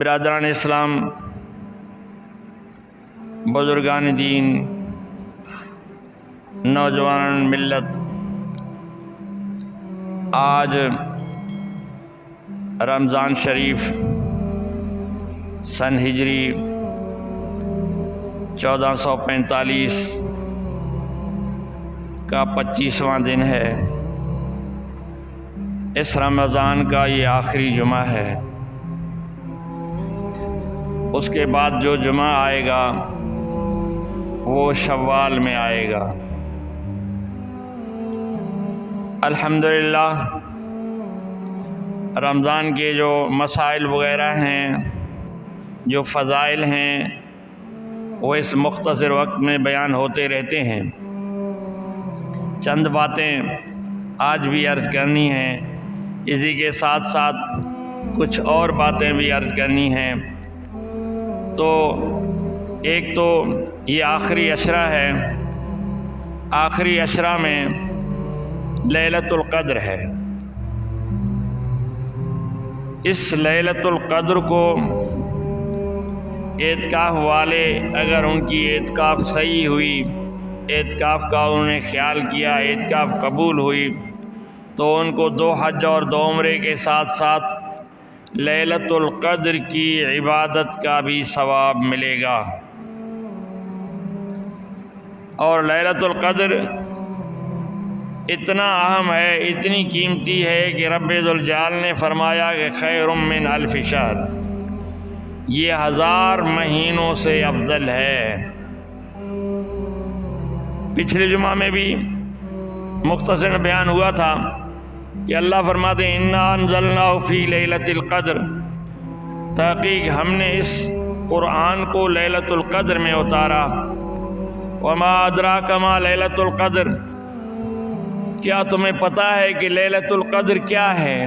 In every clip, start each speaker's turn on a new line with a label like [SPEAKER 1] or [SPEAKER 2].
[SPEAKER 1] برادران اسلام، بزرگان دین، نوجوان ملت، آج رمضان شریف سن ہجری 1445 کا 25واں دن ہے۔ اس رمضان کا یہ آخری جمعہ ہے۔ اس کے بعد جو جمعہ آئے گا وہ شوال میں آئے گا۔ الحمدللہ رمضان کے جو مسائل وغیرہ ہیں، جو فضائل ہیں، وہ اس مختصر وقت میں بیان ہوتے رہتے ہیں۔ چند باتیں آج بھی عرض کرنی ہیں، اسی کے ساتھ ساتھ کچھ اور باتیں بھی عرض کرنی ہیں۔ تو ایک تو یہ آخری عشرہ ہے، آخری عشرہ میں لیلۃ القدر ہے۔ اس لیلۃ القدر کو اعتکاف والے اگر ان کی اعتکاف صحیح ہوئی، اعتکاف کا انہوں نے خیال کیا، اعتکاف قبول ہوئی، تو ان کو 2 حج اور 2 عمرے کے ساتھ ساتھ لیلۃ القدر کی عبادت کا بھی ثواب ملے گا۔ اور لیلۃ القدر اتنا اہم ہے، اتنی قیمتی ہے کہ رب ذوالجلال نے فرمایا کہ خیر من الف شہر، یہ 1000 مہینوں سے افضل ہے۔ پچھلے جمعہ میں بھی مختصر بیان ہوا تھا کہ اللہ فرماتے ہیں انا انزلناہ فی لیلۃ القدر، تحقیق ہم نے اس قرآن کو لیلۃ القدر میں اتارا۔ وما ادراک ما لیلۃ القدر، کیا تمہیں پتہ ہے کہ لیلۃ القدر کیا ہے؟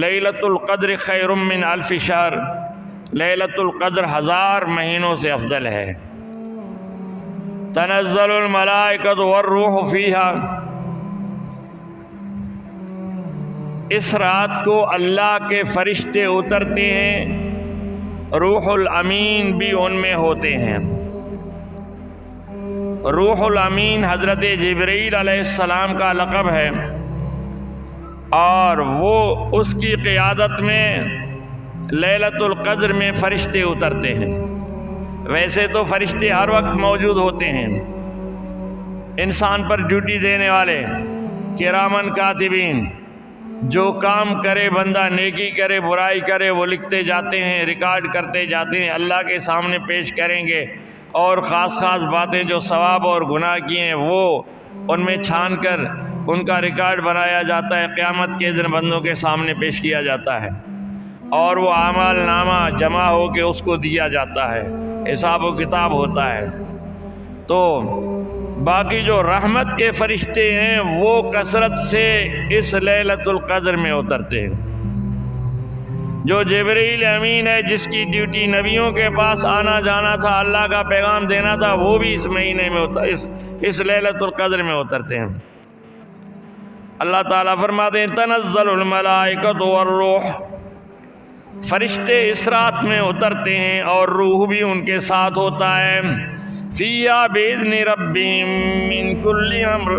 [SPEAKER 1] لیلۃ القدر خیر من الف شہر، لیلۃ القدر 1000 مہینوں سے افضل ہے۔ تنزل الملائکۃ والروح فیہا، اس رات کو اللہ کے فرشتے اترتے ہیں، روح الامین بھی ان میں ہوتے ہیں۔ روح الامین حضرت جبرائیل علیہ السلام کا لقب ہے، اور وہ اس کی قیادت میں لیلۃ القدر میں فرشتے اترتے ہیں۔ ویسے تو فرشتے ہر وقت موجود ہوتے ہیں، انسان پر ڈیوٹی دینے والے کرامن کاتبین، جو کام کرے بندہ، نیکی کرے برائی کرے، وہ لکھتے جاتے ہیں، ریکارڈ کرتے جاتے ہیں، اللہ کے سامنے پیش کریں گے، اور خاص باتیں جو ثواب اور گناہ کی ہیں وہ ان میں چھان کر ان کا ریکارڈ بنایا جاتا ہے، قیامت کے دن بندوں کے سامنے پیش کیا جاتا ہے، اور وہ اعمال نامہ جمع ہو کے اس کو دیا جاتا ہے، حساب و کتاب ہوتا ہے۔ تو باقی جو رحمت کے فرشتے ہیں وہ کثرت سے اس لیلۃ القدر میں اترتے ہیں۔ جو جبرائیل امین ہے، جس کی ڈیوٹی نبیوں کے پاس آنا جانا تھا، اللہ کا پیغام دینا تھا، وہ بھی اس مہینے میں اس لیلۃ القدر میں اترتے ہیں۔ اللہ تعالیٰ فرماتے ہیں تنزل الملائکۃ والروح، فرشتے اس رات میں اترتے ہیں اور روح بھی ان کے ساتھ ہوتا ہے۔ فیہا بإذن ربہم من کل امر،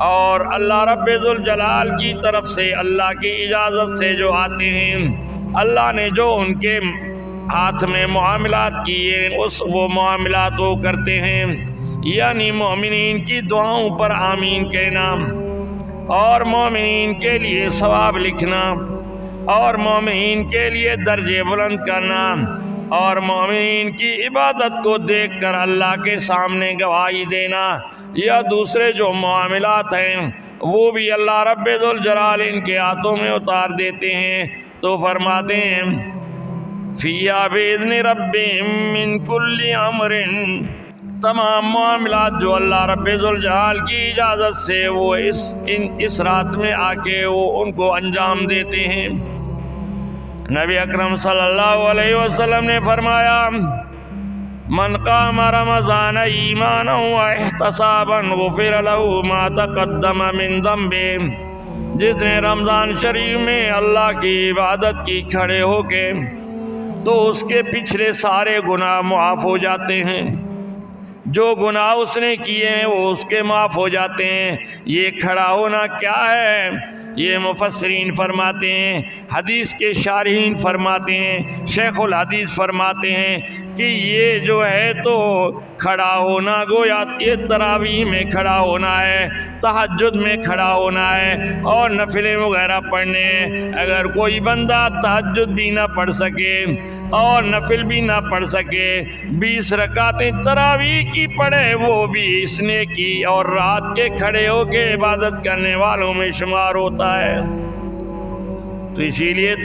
[SPEAKER 1] اور اللہ رب ذوالجلال کی طرف سے، اللہ کی اجازت سے جو آتے ہیں، اللہ نے جو ان کے ہاتھ میں معاملات کیے وہ معاملات وہ کرتے ہیں، یعنی مومنین کی دعاؤں پر آمین کہنا، اور مومنین کے لیے ثواب لکھنا، اور مومنین کے لیے درجے بلند کرنا، اور مومنین کی عبادت کو دیکھ کر اللہ کے سامنے گواہی دینا، یا دوسرے جو معاملات ہیں وہ بھی اللہ رب ذوالجلال ان کے ہاتھوں میں اتار دیتے ہیں۔ تو فرماتے ہیں فیہا بإذن ربہم من کل امر، تمام معاملات جو اللہ رب ذوالجلال کی اجازت سے وہ اس رات میں آ کے وہ ان کو انجام دیتے ہیں۔ نبی اکرم صلی اللہ علیہ وسلم نے فرمایا من قام رمضان ایمانا واحتسابا غفر له ما تقدم من ذنبه، جس نے رمضان شریف میں اللہ کی عبادت کی کھڑے ہو کے تو اس کے پچھلے سارے گناہ معاف ہو جاتے ہیں، جو گناہ اس نے کیے ہیں وہ اس کے معاف ہو جاتے ہیں۔ یہ کھڑا ہونا کیا ہے؟ یہ مفسرین فرماتے ہیں، حدیث کے شارحین فرماتے ہیں، شیخ الحدیث فرماتے ہیں کہ یہ جو ہے تو کھڑا ہونا گویا یہ تراویح میں کھڑا ہونا ہے، تہجد میں کھڑا ہونا ہے اور نفلیں وغیرہ پڑھنے ہیں۔ اگر کوئی بندہ تہجد بھی نہ پڑھ سکے اور نفل بھی نہ پڑھ سکے، 20 رکعتیں تراویح کی پڑھے، وہ بھی اس نے کی اور رات کے کھڑے ہو کے عبادت کرنے والوں میں شمار ہوتا ہے۔ تو اسی لیے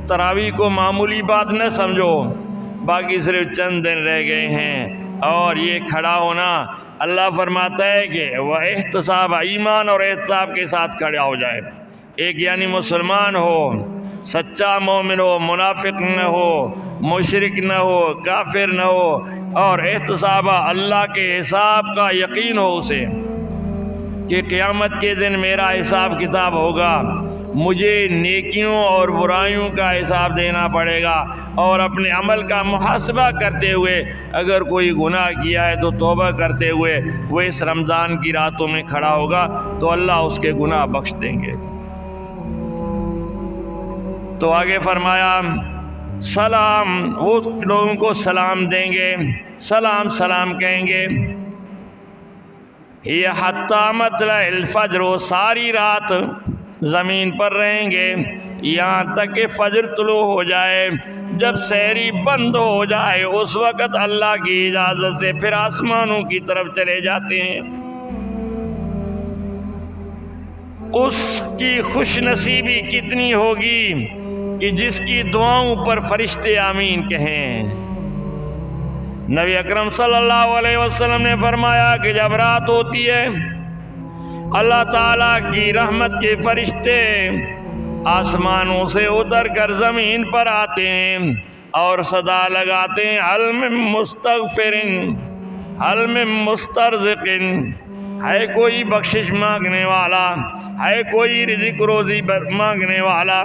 [SPEAKER 1] تراویح کو معمولی بات نہ سمجھو، باقی صرف چند دن رہ گئے ہیں۔ اور یہ کھڑا ہونا اللہ فرماتا ہے کہ وہ احتساب، ایمان اور احتساب کے ساتھ کھڑا ہو جائے۔ ایک یعنی مسلمان ہو، سچا مومن ہو، منافق نہ ہو، مشرک نہ ہو، کافر نہ ہو، اور احتساب اللہ کے حساب کا یقین ہو اسے کہ قیامت کے دن میرا حساب کتاب ہوگا، مجھے نیکیوں اور برائیوں کا حساب دینا پڑے گا، اور اپنے عمل کا محاسبہ کرتے ہوئے اگر کوئی گناہ کیا ہے تو توبہ کرتے ہوئے وہ اس رمضان کی راتوں میں کھڑا ہوگا تو اللہ اس کے گناہ بخش دیں گے۔ تو آگے فرمایا سلام، وہ لوگوں کو سلام دیں گے، سلام سلام کہیں گے۔ یہ حتی مطلع الفجر، وہ ساری رات زمین پر رہیں گے یہاں تک کہ فجر طلوع ہو جائے۔ جب سحری بند ہو جائے اس وقت اللہ کی اجازت سے پھر آسمانوں کی طرف چلے جاتے ہیں۔ اس کی خوش نصیبی کتنی ہوگی کہ جس کی دعاؤں پر فرشتے آمین کہیں۔ نبی اکرم صلی اللہ علیہ وسلم نے فرمایا کہ جب رات ہوتی ہے اللہ تعالیٰ کی رحمت کے فرشتے آسمانوں سے اتر کر زمین پر آتے ہیں اور صدا لگاتے ہیں حل من مستغفر حل من مسترزق، ہے کوئی بخشش مانگنے والا، ہے کوئی رزق روزی مانگنے والا،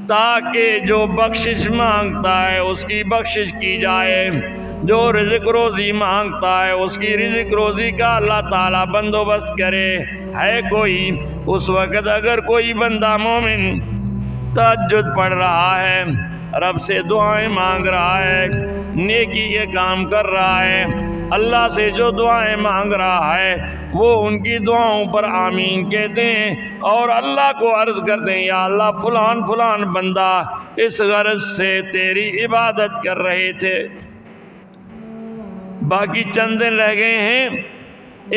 [SPEAKER 1] تاکہ جو بخشش مانگتا ہے اس کی بخشش کی جائے، جو رزق روزی مانگتا ہے اس کی رزق روزی کا اللہ تعالیٰ بندوبست کرے۔ ہے کوئی اس وقت اگر کوئی بندہ مومن تہجد پڑھ رہا ہے، رب سے دعائیں مانگ رہا ہے، نیکی کے کام کر رہا ہے، اللہ سے جو دعائیں مانگ رہا ہے وہ ان کی دعاؤں پر آمین کہتے ہیں اور اللہ کو عرض کرتے ہیں یا اللہ فلان فلان بندہ اس غرض سے تیری عبادت کر رہے تھے، باقی چند دن رہ گئے ہیں،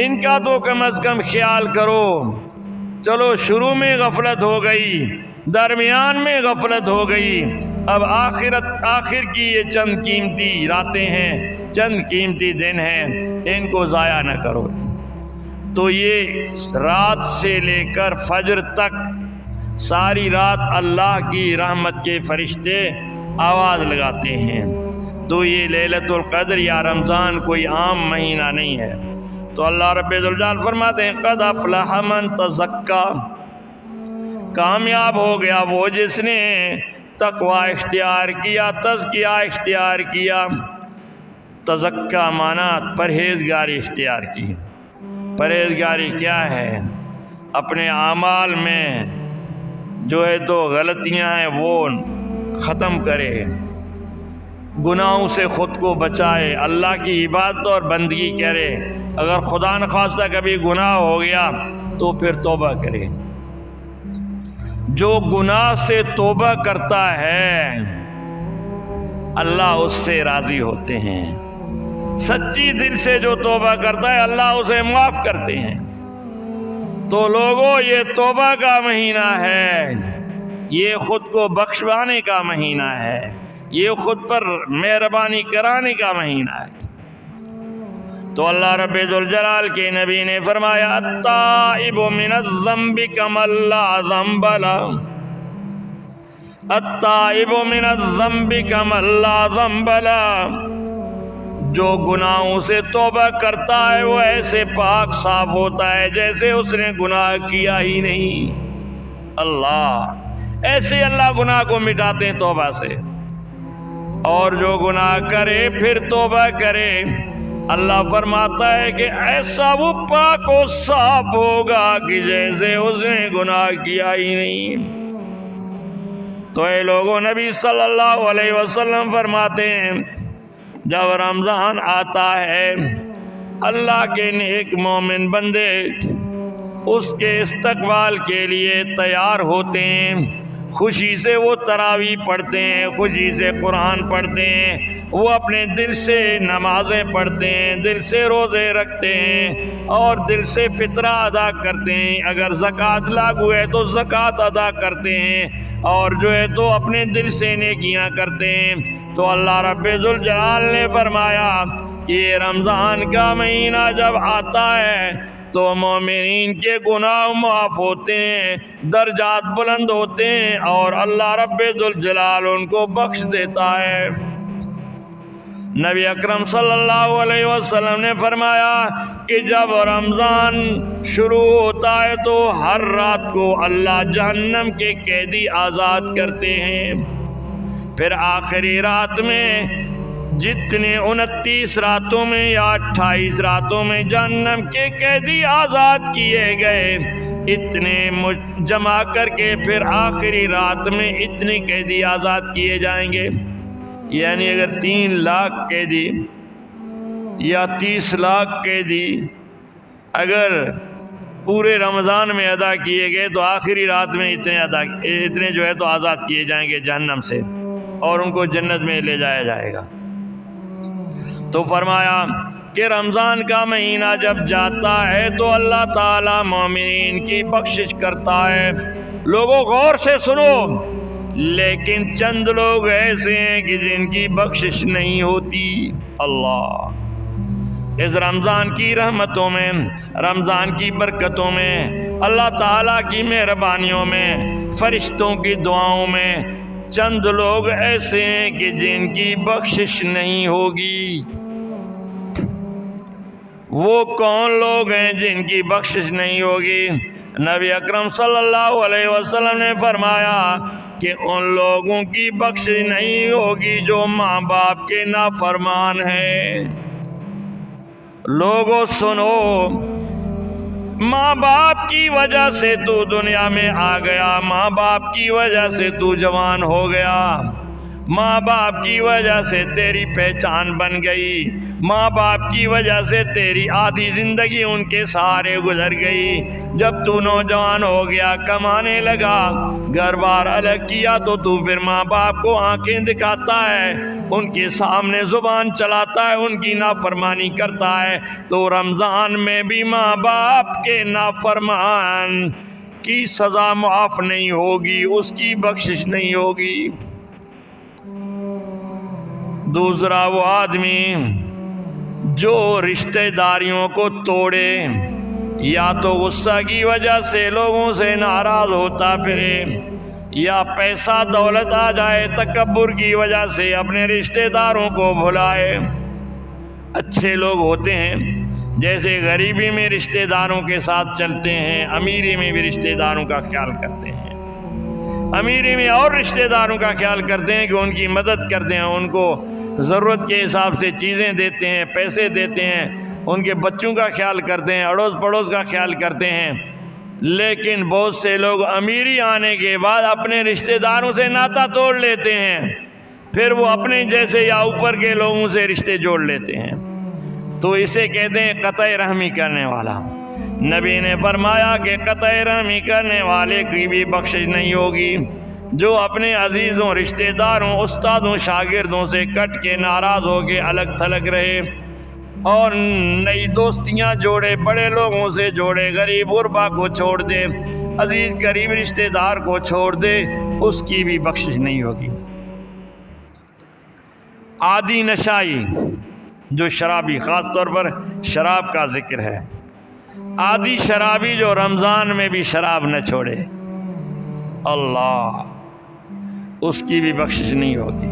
[SPEAKER 1] ان کا تو کم از کم خیال کرو۔ چلو شروع میں غفلت ہو گئی، درمیان میں غفلت ہو گئی، اب آخر کی یہ چند قیمتی راتیں ہیں، چند قیمتی دن ہیں، ان کو ضائع نہ کرو۔ تو یہ رات سے لے کر فجر تک ساری رات اللہ کی رحمت کے فرشتے آواز لگاتے ہیں۔ تو یہ لیلۃ القدر یا رمضان کوئی عام مہینہ نہیں ہے۔ تو اللہ رب الجلال فرماتے ہیں قد افلح من تزکا، کامیاب ہو گیا وہ جس نے تقوی اختیار کیا، تزکیہ اختیار کیا۔ تزکا مانا پرہیزگاری اختیار کی۔ پرہیزگاری کیا ہے؟ اپنے اعمال میں جو ہے تو غلطیاں ہیں وہ ختم کرے، گناہوں سے خود کو بچائے، اللہ کی عبادت اور بندگی کرے، اگر خدا نخواستہ کبھی گناہ ہو گیا تو پھر توبہ کرے۔ جو گناہ سے توبہ کرتا ہے اللہ اس سے راضی ہوتے ہیں، سچی دل سے جو توبہ کرتا ہے اللہ اسے معاف کرتے ہیں۔ تو لوگوں یہ توبہ کا مہینہ ہے، یہ خود کو بخشوانے کا مہینہ ہے، یہ خود پر مہربانی کرانے کا مہینہ ہے۔ تو اللہ رب ذوالجلال کے نبی نے فرمایا التائب من الذنب کمن لا ذنب له، التائب من الذنب کمن لا ذنب له، جو گناہوں سے توبہ کرتا ہے وہ ایسے پاک صاف ہوتا ہے جیسے اس نے گناہ کیا ہی نہیں۔ اللہ ایسے اللہ گناہ کو مٹاتے ہیں توبہ سے۔ اور جو گناہ کرے پھر توبہ کرے، اللہ فرماتا ہے کہ ایسا وہ پاک و صاف ہوگا کہ جیسے اس نے گناہ کیا ہی نہیں۔ تو اے لوگوں، نبی صلی اللہ علیہ وسلم فرماتے ہیں جب رمضان آتا ہے اللہ کے نیک مومن بندے اس کے استقبال کے لیے تیار ہوتے ہیں، خوشی سے وہ تراویح پڑھتے ہیں، خوشی سے قرآن پڑھتے ہیں، وہ اپنے دل سے نمازیں پڑھتے ہیں، دل سے روزے رکھتے ہیں اور دل سے فطرہ ادا کرتے ہیں، اگر زکوٰۃ لاگو ہے تو زکوٰۃ ادا کرتے ہیں، اور جو ہے تو اپنے دل سے نیکیاں کرتے ہیں۔ تو اللہ رب ذوالجلال نے فرمایا کہ یہ رمضان کا مہینہ جب آتا ہے تو مومنین کے گناہ معاف ہوتے ہیں، درجات بلند ہوتے ہیں اور اللہ رب ذوالجلال ان کو بخش دیتا ہے۔ نبی اکرم صلی اللہ علیہ وسلم نے فرمایا کہ جب رمضان شروع ہوتا ہے تو ہر رات کو اللہ جہنم کے قیدی آزاد کرتے ہیں، پھر آخری رات میں جتنے 29 راتوں میں یا 28 راتوں میں جہنم کے قیدی آزاد کیے گئے، اتنے جمع کر کے پھر آخری رات میں اتنے قیدی آزاد کیے جائیں گے۔ یعنی اگر 3 لاکھ قیدی یا 30 لاکھ قیدی اگر پورے رمضان میں ادا کیے گئے تو آخری رات میں اتنے جو ہے تو آزاد کیے جائیں گے جہنم سے اور ان کو جنت میں لے جایا جائے گا۔ تو فرمایا کہ رمضان کا مہینہ جب جاتا ہے تو اللہ تعالیٰ مومنین کی بخشش کرتا ہے۔ لوگوں غور سے سنو، لیکن چند لوگ ایسے ہیں کہ جن کی بخشش نہیں ہوتی۔ اللہ اس رمضان کی رحمتوں میں، رمضان کی برکتوں میں، اللہ تعالیٰ کی مہربانیوں میں، فرشتوں کی دعاؤں میں چند لوگ ایسے ہیں کہ جن کی بخشش نہیں ہوگی۔ وہ کون لوگ ہیں جن کی بخشش نہیں ہوگی؟ نبی اکرم صلی اللہ علیہ وسلم نے فرمایا کہ ان لوگوں کی بخشش نہیں ہوگی جو ماں باپ کے نافرمان ہیں۔ لوگوں سنو، ماں باپ کی وجہ سے تو دنیا میں آ گیا، ماں باپ کی وجہ سے تو جوان ہو گیا، ماں باپ کی وجہ سے تیری پہچان بن گئی، ماں باپ کی وجہ سے تیری آدھی زندگی ان کے سہارے گزر گئی۔ جب تو نوجوان ہو گیا، کمانے لگا، گھر بار الگ کیا تو پھر ماں باپ کو آنکھیں دکھاتا ہے، ان کے سامنے زبان چلاتا ہے، ان کی نافرمانی کرتا ہے۔ تو رمضان میں بھی ماں باپ کے نافرمان کی سزا معاف نہیں ہوگی، اس کی بخشش نہیں ہوگی۔ دوسرا وہ آدمی جو رشتہ داریوں کو توڑے، یا تو غصہ کی وجہ سے لوگوں سے ناراض ہوتا پھرے، یا پیسہ دولت آ جائے تکبر کی وجہ سے اپنے رشتہ داروں کو بھلائے۔ اچھے لوگ ہوتے ہیں جیسے غریبی میں رشتہ داروں کے ساتھ چلتے ہیں، امیری میں بھی رشتہ داروں کا خیال کرتے ہیں، امیری میں اور رشتہ داروں کا خیال کرتے ہیں کہ ان کی مدد کرتے ہیں، ان کو ضرورت کے حساب سے چیزیں دیتے ہیں، پیسے دیتے ہیں، ان کے بچوں کا خیال کرتے ہیں، اڑوس پڑوس کا خیال کرتے ہیں۔ لیکن بہت سے لوگ امیری آنے کے بعد اپنے رشتہ داروں سے ناتا توڑ لیتے ہیں، پھر وہ اپنے جیسے یا اوپر کے لوگوں سے رشتے جوڑ لیتے ہیں، تو اسے کہتے ہیں قطع رحمی کرنے والا۔ نبی نے فرمایا کہ قطع رحمی کرنے والے کی بھی بخشش نہیں ہوگی، جو اپنے عزیزوں، رشتہ داروں، استادوں، شاگردوں سے کٹ کے ناراض ہو کے الگ تھلگ رہے اور نئی دوستیاں جوڑے، بڑے لوگوں سے جوڑے، غریب غربا کو چھوڑ دے، عزیز قریب رشتہ دار کو چھوڑ دے، اس کی بھی بخشش نہیں ہوگی۔ عادی نشائی، جو شرابی، خاص طور پر شراب کا ذکر ہے، عادی شرابی جو رمضان میں بھی شراب نہ چھوڑے، اللہ اس کی بھی بخشش نہیں ہوگی،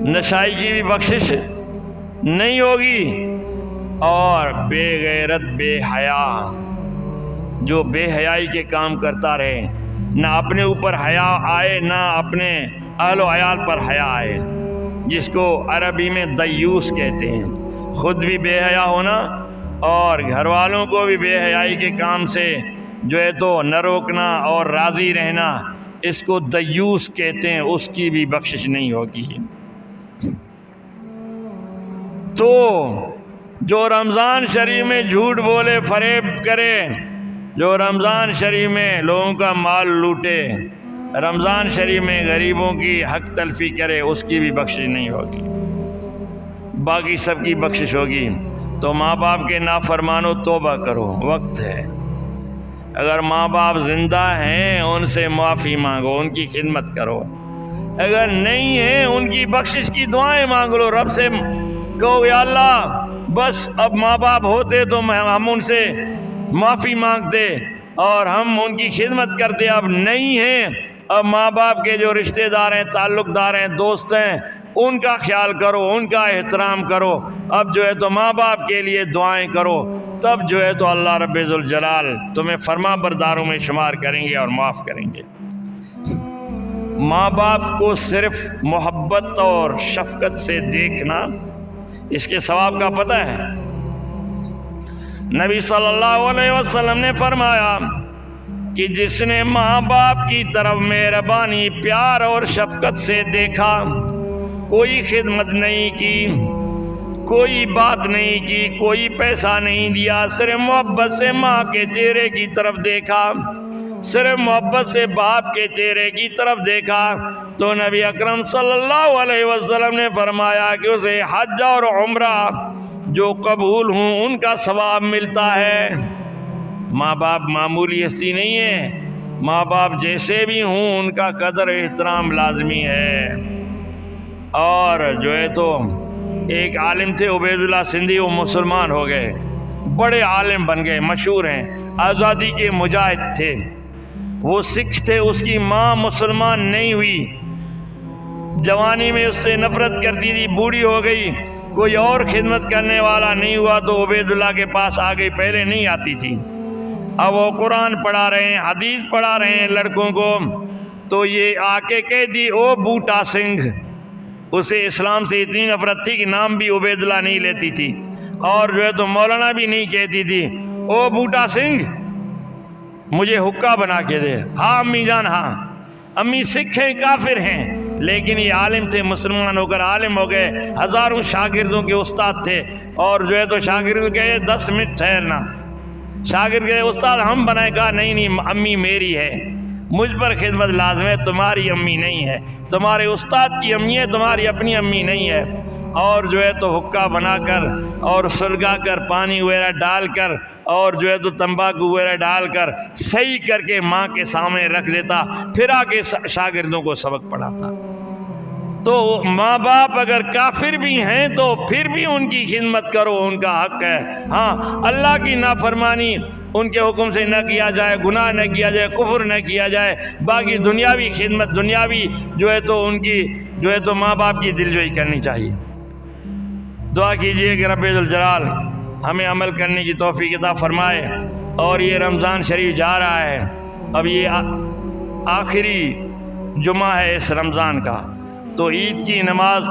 [SPEAKER 1] نشائی کی بھی بخشش نہیں ہوگی۔ اور بے غیرت، بے حیا، جو بے حیائی کے کام کرتا رہے، نہ اپنے اوپر حیا آئے، نہ اپنے اہل و عیال پر حیا آئے، جس کو عربی میں دیوس کہتے ہیں۔ خود بھی بے حیا ہونا اور گھر والوں کو بھی بے حیائی کے کام سے جو ہے تو نہ روکنا اور راضی رہنا، اس کو دیوس کہتے ہیں، اس کی بھی بخشش نہیں ہوگی۔ تو جو رمضان شریف میں جھوٹ بولے، فریب کرے، جو رمضان شریف میں لوگوں کا مال لوٹے، رمضان شریف میں غریبوں کی حق تلفی کرے، اس کی بھی بخشش نہیں ہوگی، باقی سب کی بخشش ہوگی۔ تو ماں باپ کے نافرمانو توبہ کرو، وقت ہے۔ اگر ماں باپ زندہ ہیں ان سے معافی مانگو، ان کی خدمت کرو، اگر نہیں ہیں ان کی بخشش کی دعائیں مانگ لو، رب سے کہو یا اللہ بس اب ماں باپ ہوتے تو ہم ان سے معافی مانگتے اور ہم ان کی خدمت کرتے، اب نہیں ہیں، اب ماں باپ کے جو رشتہ دار ہیں، تعلق دار ہیں، دوست ہیں، ان کا خیال کرو، ان کا احترام کرو، اب جو ہے تو ماں باپ کے لیے دعائیں کرو، تب جو ہے تو اللہ رب ذوالجلال تمہیں فرما برداروں میں شمار کریں گے اور معاف کریں گے۔ ماں باپ کو صرف محبت اور شفقت سے دیکھنا، اس کے ثواب کا پتہ ہے؟ نبی صلی اللہ علیہ وسلم نے فرمایا کہ جس نے ماں باپ کی طرف مہربانی، پیار اور شفقت سے دیکھا، کوئی خدمت نہیں کی، کوئی بات نہیں کی، کوئی پیسہ نہیں دیا، صرف محبت سے ماں کے چہرے کی طرف دیکھا، صرف محبت سے باپ کے چہرے کی طرف دیکھا، تو نبی اکرم صلی اللہ علیہ وسلم نے فرمایا کہ اسے حج اور عمرہ جو قبول ہوں ان کا ثواب ملتا ہے۔ ماں باپ معمولی ہستی نہیں ہے، ماں باپ جیسے بھی ہوں ان کا قدر احترام لازمی ہے۔ اور جو ہے تو ایک عالم تھے عبید اللہ سندھی، وہ مسلمان ہو گئے، بڑے عالم بن گئے، مشہور ہیں، آزادی کے مجاہد تھے، وہ سکھ تھے، اس کی ماں مسلمان نہیں ہوئی، جوانی میں اس سے نفرت کرتی تھی، بوڑھی ہو گئی، کوئی اور خدمت کرنے والا نہیں ہوا تو عبید اللہ کے پاس آ گئی، پہلے نہیں آتی تھی، اب وہ قرآن پڑھا رہے ہیں، حدیث پڑھا رہے ہیں لڑکوں کو، تو یہ آ کے کہہ دی او بوٹا سنگھ، اسے اسلام سے اتنی نفرت تھی کہ نام بھی عبید اللہ نہیں لیتی تھی، اور جو ہے تو مولانا بھی نہیں کہتی تھی، او بوٹا سنگھ مجھے حکا بنا کے دے۔ ہاں امی جان، ہاں امی سکھ ہیں، کافر ہیں، لیکن یہ عالم تھے، مسلمان ہو کر عالم ہو گئے، ہزاروں شاگردوں کے استاد تھے، اور جو ہے تو شاگرد کہے 10 منٹ ٹھہرنا، شاگرد کہے استاد ہم بنائے، کہا نہیں امی میری ہے، مجھ پر خدمت لازم ہے، تمہاری امی نہیں ہے، تمہارے استاد کی امی ہے، تمہاری اپنی امی نہیں ہے، اور جو ہے تو حکا بنا کر اور سلگا کر پانی وغیرہ ڈال کر اور جو ہے تو تمباکو وغیرہ ڈال کر صحیح کر کے ماں کے سامنے رکھ دیتا، پھر آ کے شاگردوں کو سبق پڑھاتا۔ تو ماں باپ اگر کافر بھی ہیں تو پھر بھی ان کی خدمت کرو، ان کا حق ہے۔ ہاں اللہ کی نافرمانی ان کے حکم سے نہ کیا جائے، گناہ نہ کیا جائے، کفر نہ کیا جائے، باقی دنیاوی خدمت، دنیاوی جو ہے تو ان کی جو ہے تو ماں باپ کی دلجوئی کرنی چاہیے۔ دعا کیجئے کہ رب ذوالجلال ہمیں عمل کرنے کی توفیق عطا فرمائے۔ اور یہ رمضان شریف جا رہا ہے، اب یہ آخری جمعہ ہے اس رمضان کا، تو عید کی نماز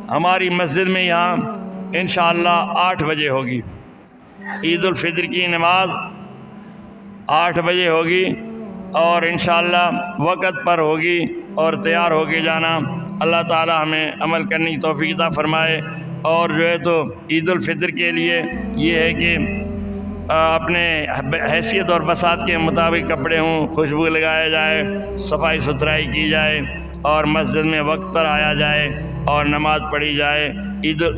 [SPEAKER 1] ہماری مسجد میں یہاں انشاءاللہ 8 بجے ہوگی، عید الفطر کی نماز 8 بجے ہوگی، اور انشاءاللہ وقت پر ہوگی، اور تیار ہو کے جانا۔ اللہ تعالی ہمیں عمل کرنے کی توفیق عطا فرمائے۔ اور جو ہے تو عید الفطر کے لیے یہ ہے کہ اپنے حیثیت اور بساط کے مطابق کپڑے ہوں، خوشبو لگایا جائے، صفائی ستھرائی کی جائے، اور مسجد میں وقت پر آیا جائے اور نماز پڑھی جائے۔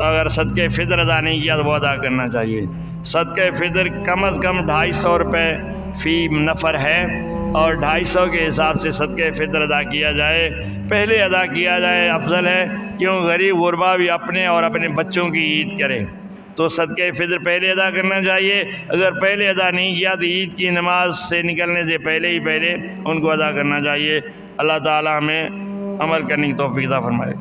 [SPEAKER 1] اگر صدقہ فطر ادا نہیں کیا تو وہ ادا کرنا چاہیے۔ صدقہ فطر کم از کم 250 روپے فی نفر ہے، اور 250 کے حساب سے صدقہ فطر ادا کیا جائے، پہلے ادا کیا جائے افضل ہے، کیوں غریب غربا بھی اپنے اور اپنے بچوں کی عید کرے، تو صدقہ فطر پہلے ادا کرنا چاہیے۔ اگر پہلے ادا نہیں کیا تو عید کی نماز سے نکلنے سے پہلے ان کو ادا کرنا چاہیے۔ اللہ تعالی ہمیں عمل کرنے کی توفیق عطا فرمائے۔